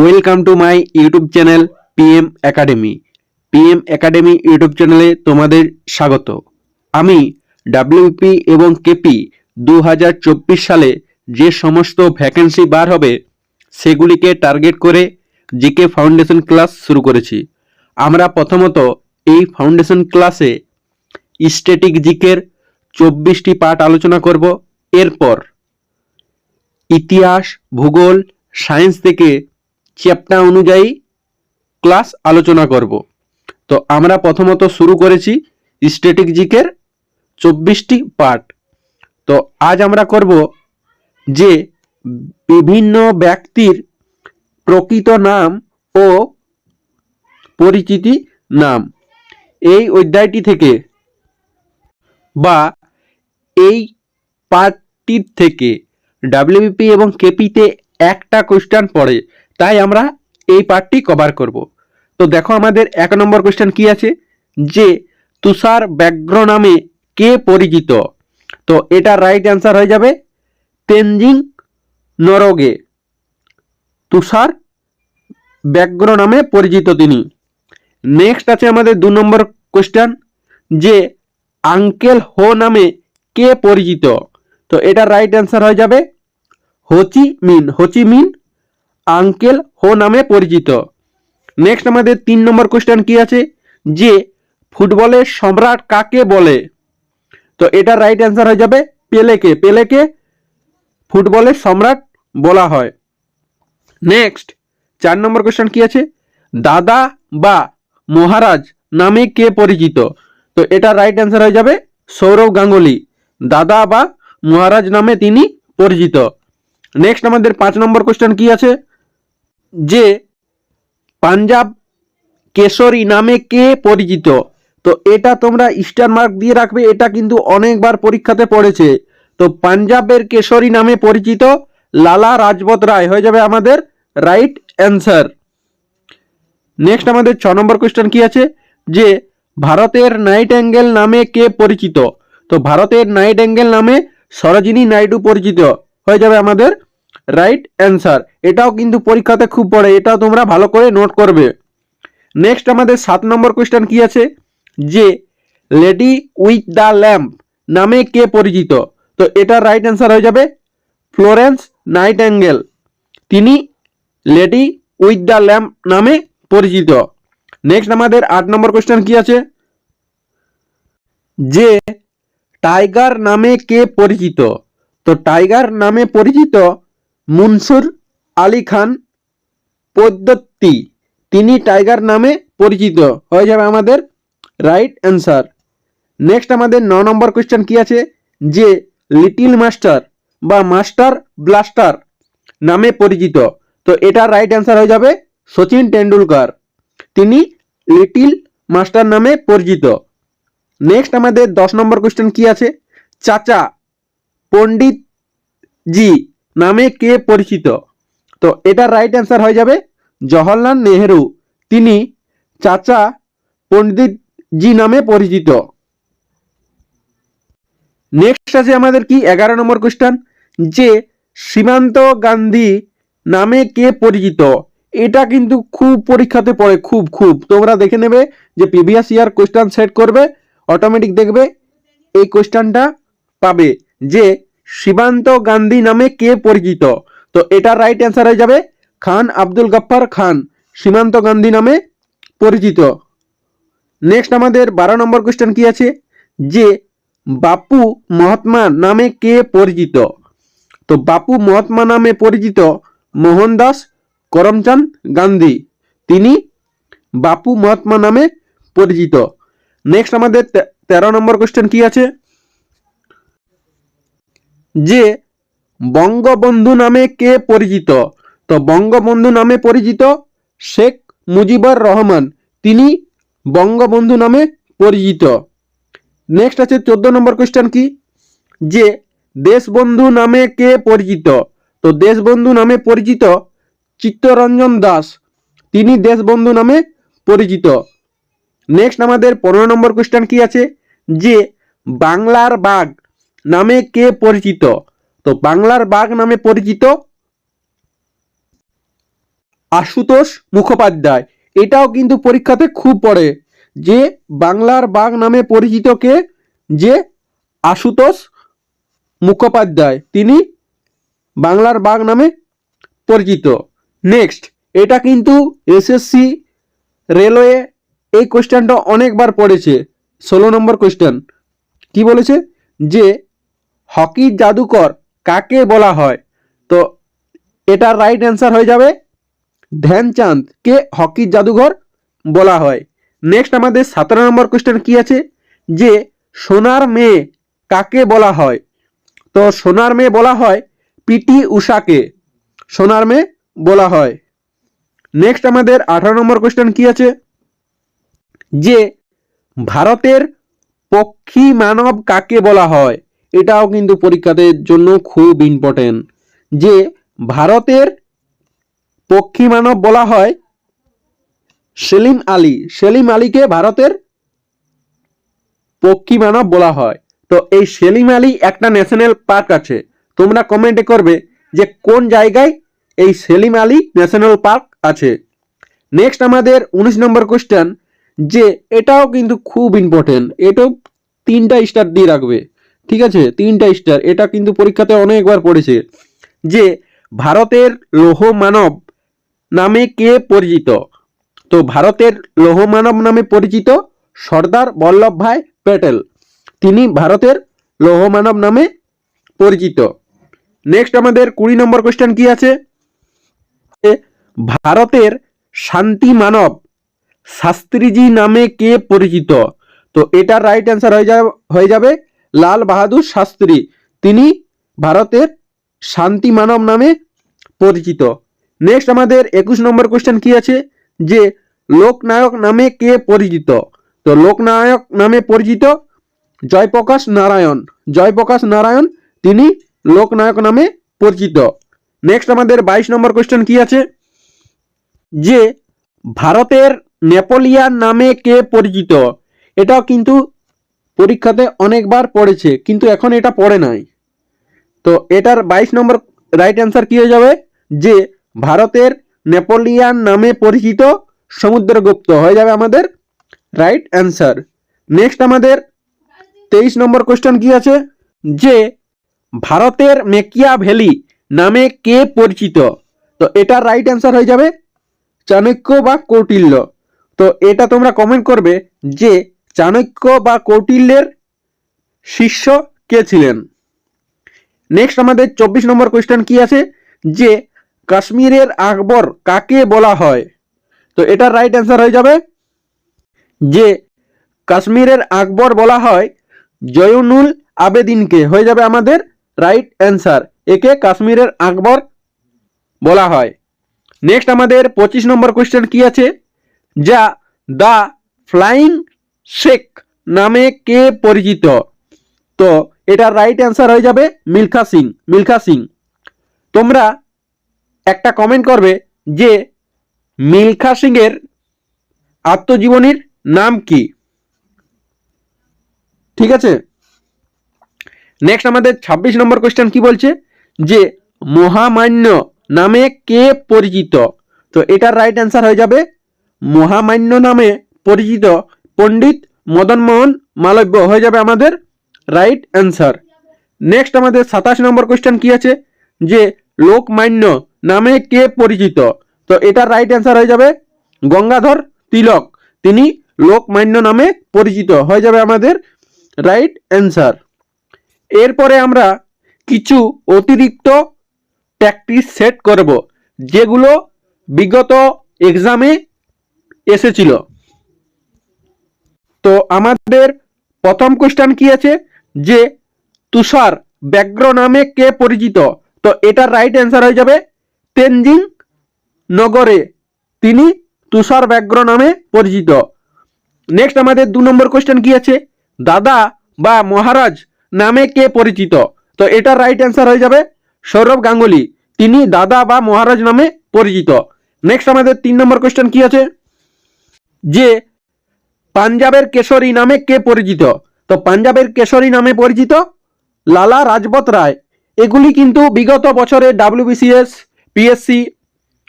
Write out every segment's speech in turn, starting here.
Welcome to my YouTube channel PM academy. PM academy YouTube চ্যানেলে তোমাদের স্বাগত। আমি ডাব্লিউপি এবং কেপি 2024 সালে যে সমস্ত ভ্যাকেন্সি বার হবে সেগুলিকে টার্গেট করে জিকে ফাউন্ডেশন ক্লাস শুরু করেছি। আমরা প্রথমত এই ফাউন্ডেশন ক্লাসে স্ট্যাটিক জিকের 24টি পার্ট আলোচনা করব। এরপর ইতিহাস, ভূগোল, সায়েন্স থেকে চ্যাপ্টার অনুযায়ী ক্লাস আলোচনা করব। তো আমরা প্রথমত শুরু করেছি স্ট্যাটিক জিকের 24টি পার্ট। তো আজ আমরা করব যে বিভিন্ন ব্যক্তির প্রকৃত নাম ও পরিচিতি নাম। এই অধ্যায়টি থেকে বা এই পার্টটির থেকে ডাব্লিউপি এবং কেপিতে একটা কোশ্চেন পড়ে, তাই আমরা এই পার্টটি কভার করব। তো দেখো আমাদের 1 নম্বর কোশ্চেন কি আছে, যে তুষার ব্যাঘ্র নামে কে পরিচিত? তো এটা রাইট অ্যান্সার হয়ে যাবে তেনজিং নরগে। তুষার ব্যাঘ্র নামে পরিচিত তিনি। নেক্সট আছে আমাদের 2 নম্বর কোশ্চেন, যে আঙ্কেল হো নামে কে পরিচিত? তো এটা রাইট অ্যান্সার হয়ে যাবে হোচিমিন আঙ্কেল হো নামে পরিচিত। নেক্সট আমাদের 3 নম্বর কোশ্চেন কি আছে, যে ফুটবলের সম্রাট কাকে বলে? তো এটা রাইট অ্যান্সার হয়ে যাবে পেলেকে ফুটবলের সম্রাট বলা হয়। নেক্সট 4 নম্বর কোশ্চেন কি আছে, দাদা বা মহারাজ নামে কে পরিচিত? তো এটা রাইট অ্যান্সার হয়ে যাবে সৌরভ গাঙ্গুলি। দাদা বা মহারাজ নামে তিনি পরিচিত। নেক্সট আমাদের 5 নম্বর কোশ্চেন কি আছে, যে পাঞ্জাব কেশরী নামে কে পরিচিত? তো এটা তোমরা স্টার মার্ক দিয়ে রাখবে, এটা কিন্তু অনেকবার পরীক্ষাতে পড়েছে। তো পাঞ্জাবের কেশরী নামে পরিচিত লালা রাজপথ রায় হয়ে যাবে আমাদের রাইট অ্যান্সার। নেক্সট আমাদের 6 নম্বর কোশ্চেন কি আছে, যে ভারতের নাইটেঙ্গেল নামে কে পরিচিত? তো ভারতের নাইটেঙ্গেল নামে সরোজিনী নাইডু পরিচিত হয়ে যাবে আমাদের রাইট অ্যান্সার। এটাও কিন্তু পরীক্ষাতে খুব পড়ে, এটাও তোমরা ভালো করে নোট করবে। নেক্সট আমাদের 7 নম্বর কোশ্চেন কি আছে, যে লেডি উইথ দ্য ল্যাম্প নামে কে পরিচিত? তো এটা রাইট অ্যান্সার হয়ে যাবে ফ্লোরেন্স নাইটেঙ্গেল। তিনি লেডি উইথ দ্য ল্যাম্প নামে পরিচিত। নেক্সট আমাদের 8 নম্বর কোশ্চেন কি আছে, যে টাইগার নামে কে পরিচিত? তো টাইগার নামে পরিচিত মনসুর আলী খান পদ্ধতি, তিনি টাইগার নামে পরিচিত হয়ে যাবে আমাদের রাইট অ্যান্সার। নেক্সট আমাদের 9 নম্বর কোশ্চেন কি আছে, যে লিটিল মাস্টার বা মাস্টার ব্লাস্টার নামে পরিচিত? তো এটা রাইট অ্যান্সার হয়ে যাবে সচিন টেন্ডুলকার, তিনি লিটিল মাস্টার নামে পরিচিত। নেক্সট আমাদের 10 নম্বর কোশ্চেন কি আছে, চাচা পণ্ডিত জি নামে কে পরিচিত? তো এটা রাইট অ্যান্সার হয়ে যাবে জওহরলাল নেহেরু, তিনি চাচা পণ্ডিত জি নামে পরিচিত। নেক্সট আছে আমাদের কি 11 নম্বর কোশ্চেন, যে সীমান্ত গান্ধী নামে কে পরিচিত? এটা কিন্তু খুব পরীক্ষাতে পড়ে, খুব তোমরা দেখে নেবে যে প্রিভিয়াস ইয়ার কোশ্চেন সেট করবে, অটোমেটিক দেখবে এই কোশ্চেনটা পাবে, যে সীমান্ত গান্ধী নামে কে পরিচিত? তো এটা রাইট অ্যান্সার হয়ে যাবে খান আব্দুল গফফার খান, সীমান্ত গান্ধী নামে পরিচিত। নেক্সট আমাদের 12 নম্বর কোশ্চেন কি আছে, যে বাপু মহাত্মা নামে কে পরিচিত? তো বাপু মহাত্মা নামে পরিচিত মোহনদাস করমচাঁদ গান্ধী, তিনি বাপু মহাত্মা নামে পরিচিত। নেক্সট আমাদের 13 নম্বর কোশ্চেন কি আছে, যে বঙ্গবন্ধু নামে কে পরিচিত? তো বঙ্গবন্ধু নামে পরিচিত শেখ মুজিবুর রহমান, তিনি বঙ্গবন্ধু নামে পরিচিত। নেক্সট আছে 14 নম্বর কোশ্চেন কি, যে দেশবন্ধু নামে কে পরিচিত? তো দেশবন্ধু নামে পরিচিত চিত্তরঞ্জন দাস, তিনি দেশবন্ধু নামে পরিচিত। নেক্সট আমাদের 15 নম্বর কোশ্চেন কি আছে, যে বাংলার বাঘ নামে কে পরিচিত? তো বাংলার বাঘ নামে পরিচিত আশুতোষ মুখোপাধ্যায়। এটাও কিন্তু পরীক্ষাতে খুব পড়ে, যে বাংলার বাঘ নামে পরিচিত কে, যে আশুতোষ মুখোপাধ্যায়, তিনি বাংলার বাঘ নামে পরিচিত। নেক্সট, এটা কিন্তু এসএসসি রেলওয়ে এই কোয়েশ্চেনটা অনেকবার পড়েছে। 16 নম্বর কোয়েশ্চেন কি বলেছে, যে হকির জাদুকর কাকে বলা হয়? তো এটার রাইট অ্যান্সার হয়ে যাবে ধ্যানচাঁদকে হকির জাদুঘর বলা হয়। নেক্সট আমাদের 17 নম্বর কোয়েশ্চেন কি আছে, যে সোনার মেয়ে কাকে বলা হয়? তো সোনার মেয়ে বলা হয় পিটি ঊষাকে সোনার মেয়ে বলা হয়। নেক্সট আমাদের 18 নম্বর কোয়েশ্চেন কি আছে, যে ভারতের পক্ষী মানব কাকে বলা হয়? এটাও কিন্তু পরীক্ষাদের জন্য খুব ইম্পর্টেন্ট, যে ভারতের পক্ষী মানব বলা হয় সেলিম আলী। সেলিম আলীকে ভারতের পক্ষী মানব বলা হয়। তো এই সেলিম আলী একটা ন্যাশনাল পার্ক আছে, তোমরা কমেন্টে করবে যে কোন জায়গায় এই সেলিম আলী ন্যাশনাল পার্ক আছে। নেক্সট আমাদের 19 নম্বর কোয়েশ্চেন, যে এটাও কিন্তু খুব ইম্পর্টেন্ট, এটাও 3টা স্টার দিয়ে রাখবে, ঠিক আছে, 3টা স্টার। এটা কিন্তু পরীক্ষাতে অনেকবার পড়েছে, যে ভারতের লৌহ মানব নামে কে পরিচিত? তো ভারতের লৌহ মানব নামে পরিচিত সর্দার বল্লভভাই প্যাটেল, তিনি ভারতের লৌহ মানব নামে পরিচিত। নেক্সট আমাদের 20 নম্বর কোয়েশ্চেন কি আছে, ভারতের শান্তি মানব শাস্ত্রীজি নামে কে পরিচিত? তো এটার রাইট অ্যান্সার হয়ে যাবে লাল বাহাদুর শাস্ত্রী, তিনি ভারতের শান্তি মানব নামে পরিচিত। নেক্সট আমাদের 21 নম্বর কোয়েশ্চেন কি আছে, যে লোকনায়ক নামে কে পরিচিত? তো লোকনায়ক নামে পরিচিত জয়প্রকাশ নারায়ণ। জয়প্রকাশ নারায়ণ তিনি লোকনায়ক নামে পরিচিত। নেক্সট আমাদের 22 নম্বর কোয়েশ্চেন কি আছে, যে ভারতের নেপোলিয়ান নামে কে পরিচিত? এটাও কিন্তু পরীক্ষাতে অনেকবার পড়েছে, কিন্তু এখন এটা পড়ে নাই। তো এটার 22 নম্বর রাইট অ্যান্সার কি হয়ে যাবে, যে ভারতের নেপোলিয়ান নামে পরিচিত সমুদ্রগুপ্ত হয়ে যাবে আমাদের রাইট অ্যান্সার। নেক্সট আমাদের 23 নম্বর কোয়েশ্চেন কি আছে, যে ভারতের মেকিয়াভেলি নামে কে পরিচিত? তো এটার রাইট অ্যান্সার হয়ে যাবে চাণক্য বা কৌটিল্য। তো এটা তোমরা কমেন্ট করবে যে চাণক্য বা কৌটিল্যের শিষ্য কে ছিলেন। নেক্সট আমাদের 24 নম্বর কোয়েশ্চেন কি আছে, যে কাশ্মীরের আকবর কাকে বলা হয়? তো এটার রাইট অ্যান্সার হয়ে যাবে, যে কাশ্মীরের আকবর বলা হয় জয়নুল আবেদিনকে, হয়ে যাবে আমাদের রাইট অ্যান্সার, একে কাশ্মীরের আকবর বলা হয়। নেক্সট আমাদের 25 নম্বর কোয়েশ্চেন কি আছে, যা দ্য ফ্লাইং শেখ নামে কে পরিচিত? তো এটার রাইট অ্যান্সার হয়ে যাবে মিলখা সিং। মিলখা সিং। তোমরা একটা কমেন্ট করবে যে মিলখা সিং এর আত্মজীবনীর নাম কি, ঠিক আছে। নেক্সট আমাদের 26 নম্বর কোয়েশ্চেন কি বলছে, যে মহামান্য নামে কে পরিচিত? তো এটার রাইট অ্যান্সার হয়ে যাবে মহামান্য নামে পরিচিত পণ্ডিত মদন মোহন মালব্য, হয়ে যাবে আমাদের রাইট অ্যান্সার। নেক্সট আমাদের 27 নম্বর কোয়েশ্চেন কি আছে, যে লোকমান্য নামে কে পরিচিত? তো এটার রাইট অ্যান্সার হয়ে যাবে গঙ্গাধর তিলক, তিনি লোকমান্য নামে পরিচিত, হয়ে যাবে আমাদের রাইট অ্যান্সার। এরপরে আমরা কিছু অতিরিক্ত প্র্যাকটিস সেট করব, যেগুলো বিগত এক্সামে এসেছিল। তো আমাদের প্রথম কোয়েশ্চেন কি আছে, যে তুষার ব্যাঘ্র নামে কে পরিচিত? তো এটার রাইট অ্যান্সার হয়ে যাবে তেনজিং নগরে, তিনি তুষার ব্যাঘ্র নামে পরিচিত। নেক্সট আমাদের 2 নম্বর কোয়েশ্চেন কি আছে, দাদা বা মহারাজ নামে কে পরিচিত? তো এটার রাইট অ্যান্সার হয়ে যাবে সৌরভ গাঙ্গুলি, তিনি দাদা বা মহারাজ নামে পরিচিত। নেক্সট আমাদের 3 নম্বর কোয়েশ্চেন কি আছে, যে পাঞ্জাবের কেশরী নামে কে পরিচিত? তো পাঞ্জাবের কেশরী নামে পরিচিত লালা রাজপথ রায়। এগুলি কিন্তু বিগত বছরে WBCS, PSC,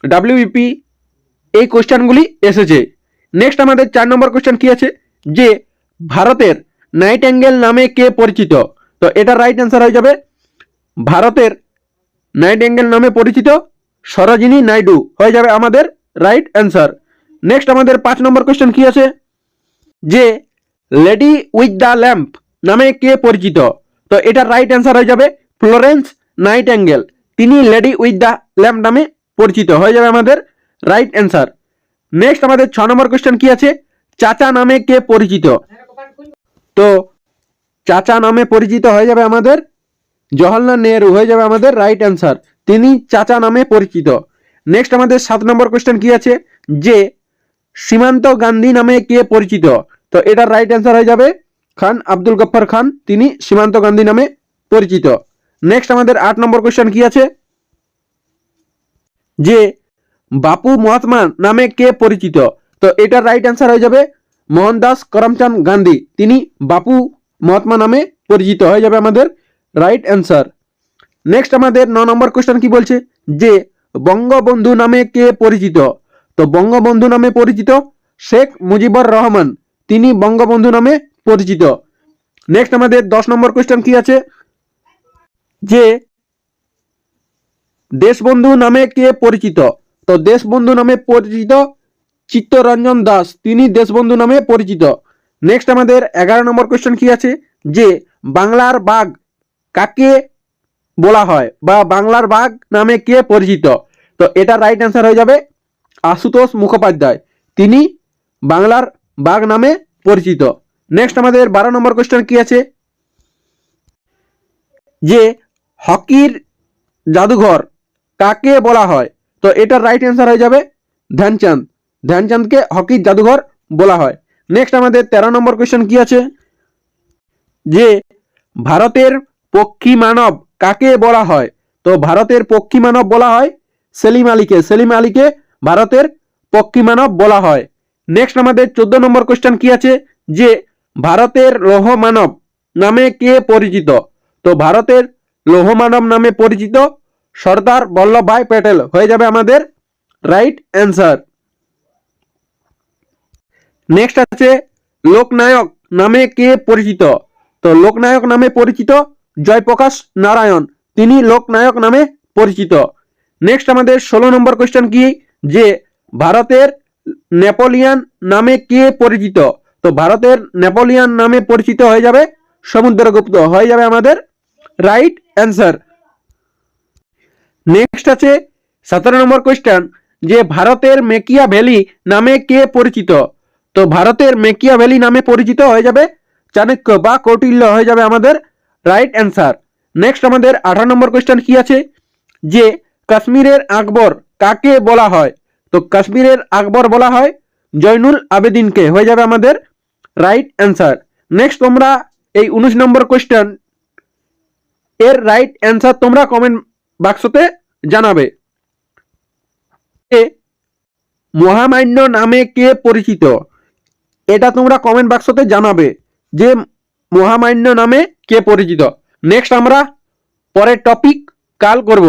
WBP এই কোশ্চেনগুলি এসেছে। নেক্সট আমাদের 4 নম্বর কোশ্চেন কি আছে, যে ভারতের নাইটেঙ্গেল নামে কে পরিচিত? তো এটা রাইট অ্যান্সার হয়ে যাবে ভারতের নাইটেঙ্গেল নামে পরিচিত সরোজিনী নাইডু হয়ে যাবে আমাদের রাইট অ্যান্সার। নেক্সট আমাদের 5 নম্বর কোশ্চেন কি আছে, যে লেডি উইথ দ্য ল্যাম্প নামে কে পরিচিত? তো এটা রাইট অ্যান্সার হয়ে যাবে ফ্লোরেন্স নাইটেঙ্গেল, তিনি লেডি উইথ দ্য ল্যাম্প নামে পরিচিত হয়ে যাবে আমাদের রাইট অ্যান্সার। নেক্সট আমাদের 6 নম্বর কোশ্চেন কি আছে, চাচা নামে কে পরিচিত? তো চাচা নামে পরিচিত হয়ে যাবে আমাদের জওহরলাল নেহেরু হয়ে যাবে আমাদের রাইট অ্যান্সার, তিনি চাচা নামে পরিচিত। নেক্সট আমাদের 7 নম্বর কোশ্চেন কি আছে, যে সীমান্ত গান্ধী নামে কে পরিচিত? তো এটার রাইট অ্যান্সার হয়ে যাবে খান আব্দুল গফফর খান, তিনি সীমান্ত গান্ধী নামে পরিচিত। নেক্সট আমাদের 8 নম্বর কোশ্চেন কি আছে, যে বাপু মহাত্মা নামে কে পরিচিত? তো এটার রাইট অ্যান্সার হয়ে যাবে মোহনদাস করমচাঁদ গান্ধী, তিনি বাপু মহাত্মা নামে পরিচিত হয়ে যাবে আমাদের রাইট অ্যান্সার। নেক্সট আমাদের 9 নম্বর কোশ্চেন কি বলছে, যে বঙ্গবন্ধু নামে কে পরিচিত? তো বঙ্গবন্ধু নামে পরিচিত শেখ মুজিবুর রহমান, তিনি বঙ্গবন্ধু নামে পরিচিত। নেক্সট আমাদের 10 নম্বর কোশ্চেন কি আছে, যে দেশবন্ধু নামে কে পরিচিত? তো দেশবন্ধু নামে পরিচিত চিত্তরঞ্জন দাস, তিনি দেশবন্ধু নামে পরিচিত। নেক্সট আমাদের 11 নম্বর কোশ্চেন কি আছে, যে বাংলার বাঘ কাকে বলা হয় বা বাংলার বাঘ নামে কে পরিচিত? তো এটা রাইট অ্যান্সার হয়ে যাবে আশুতোষ মুখোপাধ্যায়, তিনি বাংলার বাঘ নামে পরিচিত। নেক্সট আমাদের 12 নম্বর কোশ্চেন কি আছে, যে হকির জাদুঘর কাকে বলা হয়? তো এটার রাইট অ্যান্সার হয়ে যাবে ধ্যানচাঁদ, ধ্যানচাঁদকে হকির জাদুঘর বলা হয়। নেক্সট আমাদের 13 নম্বর কোশ্চেন কি আছে, যে ভারতের পক্ষী মানব কাকে বলা হয়? তো ভারতের পক্ষী মানব বলা হয় সেলিম আলীকে, সেলিম আলীকে ভারতের পক্ষী মানব বলা হয়। নেক্সট আমাদের 14 নম্বর কোশ্চেন কি আছে, যে ভারতের লৌহ মানব নামে কে পরিচিত? তো ভারতের লৌহ মানব নামে পরিচিত সর্দার বল্লভভাই প্যাটেল হয়ে যাবে আমাদের রাইট অ্যান্সার। নেক্সট আছে লোকনায়ক নামে কে পরিচিত? তো লোকনায়ক নামে পরিচিত জয়প্রকাশ নারায়ণ, তিনি লোকনায়ক নামে পরিচিত। নেক্সট আমাদের 16 নম্বর কোশ্চেন কি, যে ভারতের নেপোলিয়ান নামে কে পরিচিত? তো ভারতের নেপোলিয়ান নামে পরিচিত হয়ে যাবে সমুদ্রগুপ্ত হয়ে যাবে আমাদের রাইট অ্যান্সার। নেক্সট আছে 17 নম্বর কোশ্চেন, যে ভারতের মেকিয়া ভ্যালি নামে কে পরিচিত? তো ভারতের মেকিয়া ভ্যালি নামে পরিচিত হয়ে যাবে চাণক্য বা কৌটিল্য হয়ে যাবে আমাদের রাইট অ্যান্সার। নেক্সট আমাদের 18 নম্বর কোশ্চেন কি আছে, যে কাশ্মীরের আকবর কাকে বলা হয়? তো কাশ্মীরের আকবর বলা হয় জয়নুল আবেদিনকে হয়ে যাবে আমাদের রাইট অ্যান্সার। নেক্সট তোমরা এই 19 নম্বর কোশ্চেন এর রাইট অ্যান্সার তোমরা কমেন্ট বাক্সতে জানাবে। মহামান্য নামে কে পরিচিত? এটা তোমরা কমেন্ট বাক্সতে জানাবে যে মহামান্য নামে কে পরিচিত। নেক্সট আমরা পরের টপিক কাল করব।